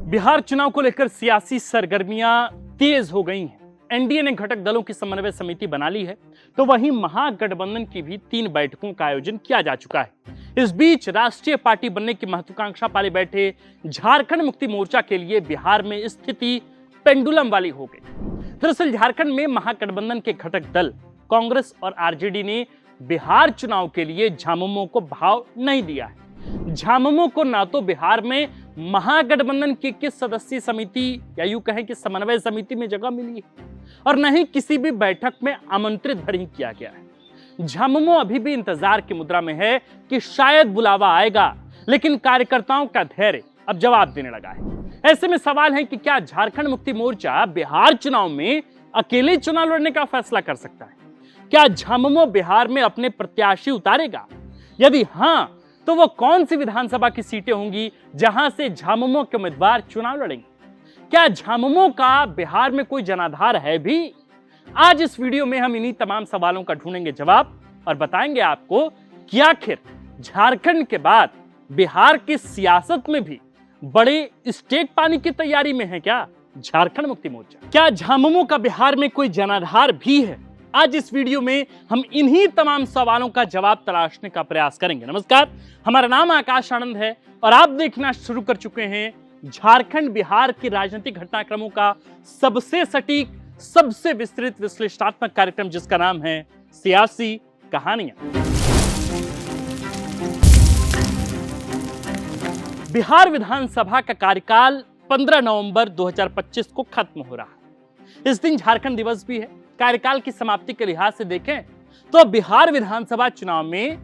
बिहार चुनाव को लेकर सियासी सरगर्मियां तेज हो गई हैं। एनडीए ने घटक दलों की समन्वय समिति बना ली है, तो वहीं महागठबंधन की भी 3 बैठकों का आयोजन किया जा चुका है। इस बीच राष्ट्रीय पार्टी बनने की महत्वाकांक्षा पाले बैठे झारखंड मुक्ति मोर्चा के लिए बिहार में स्थिति पेंडुलम वाली हो गई। दरअसल झारखंड में महागठबंधन के घटक दल कांग्रेस और आरजेडी ने बिहार चुनाव के लिए झामुमो को भाव नहीं दिया है। झामुमो को ना तो बिहार में महागठबंधन की किस सदस्यीय समिति या यूं कहें कि समन्वय समिति में जगह मिली है और न ही किसी भी बैठक में आमंत्रित भर ही किया गया है। झामुमो अभी भी इंतजार की मुद्रा में है कि शायद बुलावा आएगा, लेकिन कार्यकर्ताओं का धैर्य अब जवाब देने लगा है। ऐसे में सवाल है कि क्या झारखंड मुक्ति मोर्चा बिहार चुनाव में अकेले चुनाव लड़ने का फैसला कर सकता है? क्या झामुमो बिहार में अपने प्रत्याशी उतारेगा? यदि हां, तो वो कौन सी विधानसभा की सीटें होंगी जहां से झामुमो के उम्मीदवार चुनाव लड़ेंगे? क्या झामुमो का बिहार में कोई जनाधार है भी? आज इस वीडियो में हम इन्हीं तमाम सवालों का ढूंढेंगे जवाब और बताएंगे आपको कि आखिर झारखंड के बाद बिहार की सियासत में भी बड़े स्टेक पानी की तैयारी में है क्या झारखंड मुक्ति मोर्चा? क्या झामुमो का बिहार में कोई जनाधार भी है? आज इस वीडियो में हम इन्हीं तमाम सवालों का जवाब तलाशने का प्रयास करेंगे। नमस्कार, हमारा नाम आकाश आनंद है और आप देखना शुरू कर चुके हैं झारखंड बिहार की राजनीतिक घटनाक्रमों का सबसे सटीक, सबसे विस्तृत विश्लेषणात्मक कार्यक्रम, जिसका नाम है सियासी कहानियां। बिहार विधानसभा का कार्यकाल 15 नवंबर 2025 को खत्म हो रहा है। इस दिन झारखंड दिवस भी है। कार्यकाल की समाप्ति के लिहाज से देखें तो बिहार विधानसभा चुनाव में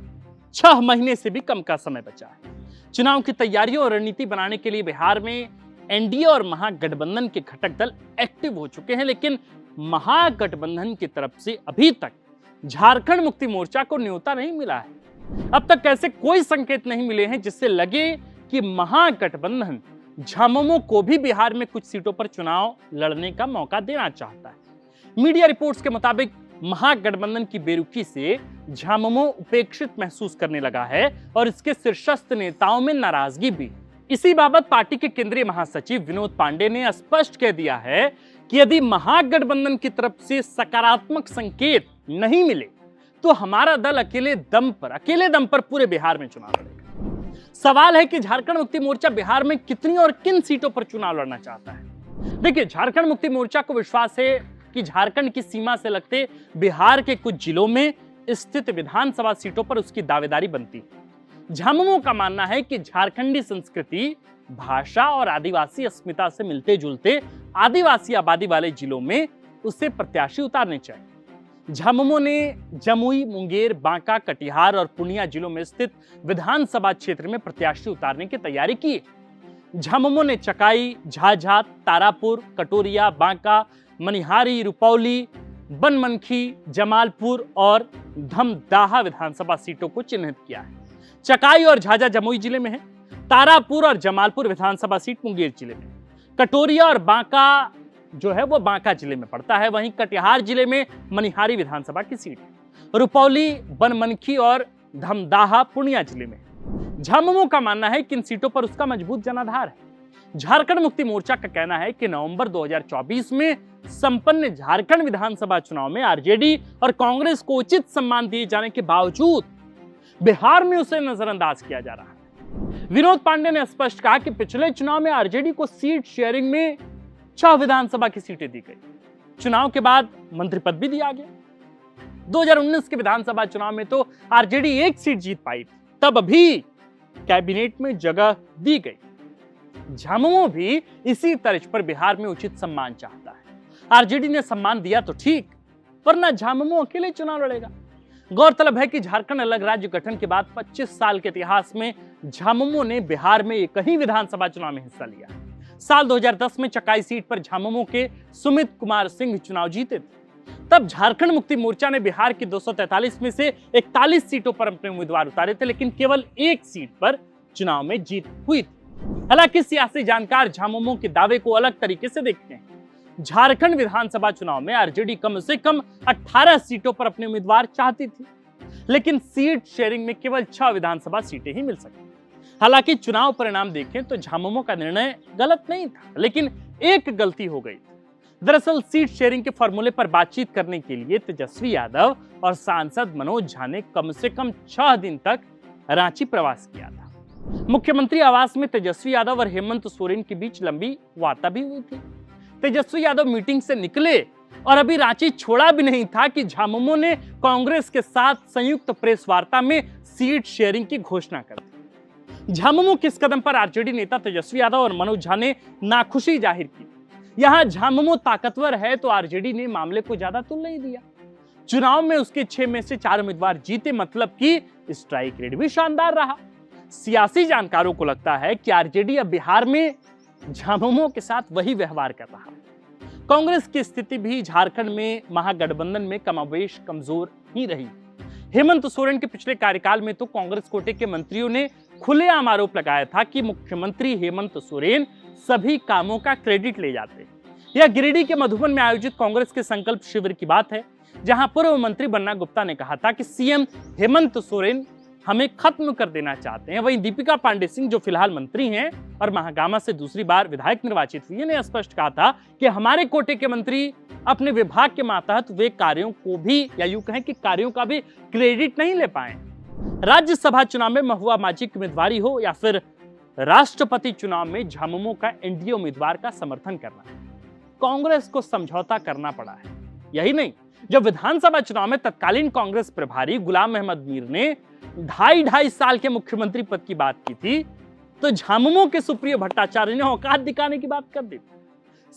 6 महीने से भी कम का समय बचा है। चुनाव की तैयारियों और रणनीति बनाने के लिए बिहार में एनडीए और महागठबंधन के घटक दल एक्टिव हो चुके हैं, लेकिन महागठबंधन की तरफ से अभी तक झारखंड मुक्ति मोर्चा को न्योता नहीं मिला है। अब तक ऐसे कोई संकेत नहीं मिले हैं जिससे लगे कि महागठबंधन झामुमो को भी बिहार में कुछ सीटों पर चुनाव लड़ने का मौका देना चाहता है। मीडिया रिपोर्ट्स के मुताबिक महागठबंधन की बेरुखी से झामुमो उपेक्षित महसूस करने लगा है और इसके शीर्षस्थ नेताओं में नाराजगी भी। इसी बाबत पार्टी के केंद्रीय महासचिव विनोद पांडे ने स्पष्ट कह दिया है कि यदि महागठबंधन की तरफ से सकारात्मक संकेत नहीं मिले तो हमारा दल अकेले दम पर पूरे बिहार में चुनाव लड़ेगा। सवाल है कि झारखंड मुक्ति मोर्चा बिहार में कितनी और किन सीटों पर चुनाव लड़ना चाहता है। देखिए, झारखंड मुक्ति मोर्चा को विश्वास है कि झारखंड की सीमा से लगते बिहार के कुछ जिलों में स्थित विधानसभा सीटों पर उसकी दावेदारी बनती है। झामुमो का मानना है कि झारखंडी संस्कृति, भाषा और आदिवासी अस्मिता से मिलते जुलते आदिवासी आबादी वाले जिलों में उसे प्रत्याशी उतारने चाहिए। झामुमो ने जमुई, मुंगेर, बांका, कटिहार और पूर्णिया जिलों में स्थित विधानसभा क्षेत्र में प्रत्याशी उतारने की तैयारी की है। झामुमो ने चकाई, झाझा, तारापुर, कटोरिया, बांका, मनिहारी, रुपौली, बनमनखी, जमालपुर और धमदाहा विधानसभा सीटों को चिन्हित किया है। चकाई और झाझा जमुई जिले में है। तारापुर और जमालपुर विधानसभा सीट मुंगेर जिले में। कटोरिया और बांका जो है वो बांका जिले में पड़ता है। वहीं कटिहार जिले में मनिहारी विधानसभा की सीट है। रुपौली, बनमनखी और धमदाहा पूर्णिया जिले में। झामुमो का मानना है कि इन सीटों पर उसका मजबूत जनाधार है। झारखंड मुक्ति मोर्चा का कहना है कि नवंबर 2024 में संपन्न झारखंड विधानसभा चुनाव में आरजेडी और कांग्रेस को उचित सम्मान दिए जाने के बावजूद बिहार में उसे नजरअंदाज किया जा रहा है। विनोद पांडे ने स्पष्ट कहा कि पिछले चुनाव में आरजेडी को सीट शेयरिंग में 6 विधानसभा की सीटें दी गई। चुनाव के बाद मंत्री पद भी दिया गया। 2019 के विधानसभा चुनाव में तो आरजेडी 1 सीट जीत पाई, तब भी कैबिनेट में जगह दी गई। झामुमो भी इसी तर्ज पर बिहार में उचित सम्मान चाहता है। आरजेडी ने सम्मान दिया तो ठीक, वरना झामुमो अकेले चुनाव लड़ेगा। गौरतलब है कि झारखंड अलग राज्य गठन के बाद 25 साल के इतिहास में झामुमो ने बिहार में एक ही विधानसभा चुनाव में हिस्सा लिया। साल 2010 में चकाई सीट पर झामुमो के सुमित कुमार सिंह चुनाव जीते थे। तब झारखंड मुक्ति मोर्चा ने बिहार की 243 में से 41 सीटों पर अपने उम्मीदवार उतारे थे, लेकिन केवल 1 सीट पर चुनाव में जीत हुई थी। हालांकि सियासी जानकार झामुमो के दावे को अलग तरीके से देखते हैं। झारखंड विधानसभा चुनाव में आरजेडी कम से कम 18 सीटों पर अपने उम्मीदवार चाहती थी, लेकिन सीट शेयरिंग में केवल 6 विधानसभा सीटें ही मिल सकी। हालांकि चुनाव परिणाम देखें तो झामुमो का निर्णय गलत नहीं था, लेकिन एक गलती हो गई। दरअसल सीट शेयरिंग के फॉर्मूले पर बातचीत करने के लिए तेजस्वी यादव और सांसद मनोज झा ने कम से कम 6 दिन तक रांची प्रवास किया था। मुख्यमंत्री आवास में तेजस्वी यादव और हेमंत सोरेन के बीच लंबी वार्ता भी हुई थी। तेजस्वी यादव मीटिंग से निकले और अभी रांची छोड़ा भी नहीं था कि झामुमो ने कांग्रेस के साथ संयुक्त प्रेस वार्ता में सीट शेयरिंग की घोषणा कर दी। झामुमो के इस कदम पर आरजेडी नेता तेजस्वी यादव और मनोज झा ने नाखुशी जाहिर की। यहां झामुमो ताकतवर है तो आरजेडी ने मामले को ज्यादा तुल नहीं दिया। चुनाव में उसके 6 में से 4 उम्मीदवार जीते, मतलब कि स्ट्राइक रेट भी शानदार रहा। सियासी जानकारों को लगता है कि आरजेडी अब बिहार में झामुमो के साथ वही व्यवहार कर रहा है। कांग्रेस की स्थिति भी झारखंड में महागठबंधन में कमोबेश कमजोर ही रही। हेमंत सोरेन के पिछले कार्यकाल में तो कांग्रेस कोटे के मंत्रियों ने खुलेआम आरोप लगाया था कि मुख्यमंत्री हेमंत सोरेन सभी कामों का क्रेडिट ले जाते। यह गिरिडीह के मधुबन में आयोजित कांग्रेस के संकल्प शिविर की बात है, जहां पूर्व मंत्री बन्ना गुप्ता ने कहा था कि सीएम हेमंत सोरेन हमें खत्म कर देना चाहते हैं। वहीं दीपिका पांडे सिंह, जो फिलहाल मंत्री हैं और महागामा से दूसरी बार विधायक निर्वाचित हुई, ने स्पष्ट कहा था कि हमारे कोटे के मंत्री अपने विभाग के मातहत वे कार्यों को भी, या यूं कहें कि कार्यों का भी क्रेडिट नहीं ले पाए। राज्यसभा चुनाव में महुआ माझी की उम्मीदवारी हो या फिर राष्ट्रपति चुनाव में झामुमो का एनडीए उम्मीदवार का समर्थन करना, कांग्रेस को समझौता करना पड़ा है। यही नहीं, जब विधानसभा चुनाव में तत्कालीन कांग्रेस प्रभारी गुलाम अहमद मीर ने 2.5 साल के मुख्यमंत्री पद की बात की थी, तो झामुमो के सुप्रियो भट्टाचार्य ने औकात दिखाने की बात कर दी।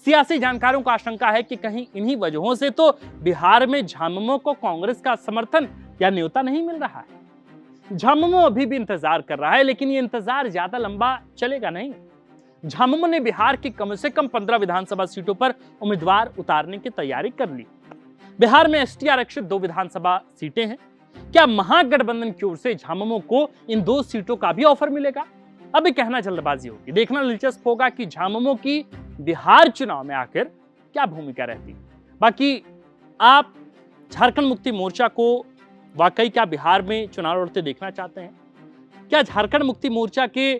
सियासी जानकारों को आशंका है कि कहीं इन्हीं वजहों से तो बिहार में झामुमो को कांग्रेस का समर्थन या न्योता नहीं मिल रहा है। झामुमो अभी भी इंतजार कर रहा है, लेकिन ये इंतजार ज्यादा लंबा चलेगा नहीं। झामुमो ने बिहार की कम से कम 15 विधानसभा सीटों पर उम्मीदवार उतारने की तैयारी कर ली। बिहार में एसटी आरक्षित 2 विधानसभा सीटें हैं। क्या महागठबंधन की ओर से झामुमो को इन 2 सीटों का भी ऑफर मिलेगा? अभी कहना जल्दबाजी होगी। देखना दिलचस्प होगा कि झामुमो की बिहार चुनाव में आखिर क्या भूमिका रहती है। बाकी आप झारखंड मुक्ति मोर्चा को वाकई क्या बिहार में चुनाव लड़ते देखना चाहते हैं? क्या झारखंड मुक्ति मोर्चा के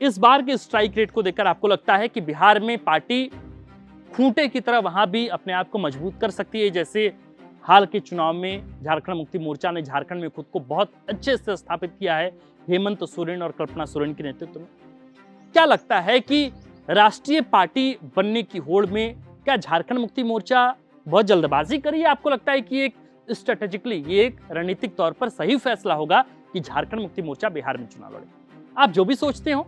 इस बार के स्ट्राइक रेट को देखकर आपको लगता है कि बिहार में पार्टी खूंटे की तरह वहां भी अपने आप को मजबूत कर सकती है, जैसे हाल के चुनाव में झारखंड मुक्ति मोर्चा ने झारखंड में खुद को बहुत अच्छे से स्थापित किया है हेमंत सोरेन और कल्पना सोरेन के नेतृत्व में? क्या लगता है कि राष्ट्रीय पार्टी बनने की होड़ में क्या झारखंड मुक्ति मोर्चा बहुत जल्दबाजी करी है? आपको लगता है कि एक स्ट्रेटेजिकली, ये एक रणनीतिक तौर पर सही फैसला होगा कि झारखंड मुक्ति मोर्चा बिहार में चुनाव लड़े? आप जो भी सोचते हो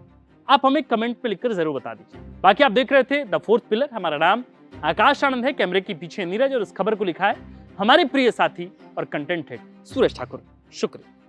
आप हमें कमेंट पे लिखकर जरूर बता दीजिए। बाकी आप देख रहे थे द फोर्थ पिलर। हमारा नाम आकाश आनंद है, कैमरे के पीछे नीरज, और इस खबर को लिखा है हमारे प्रिय साथी और कंटेंट हेड सुरेश ठाकुर। शुक्रिया।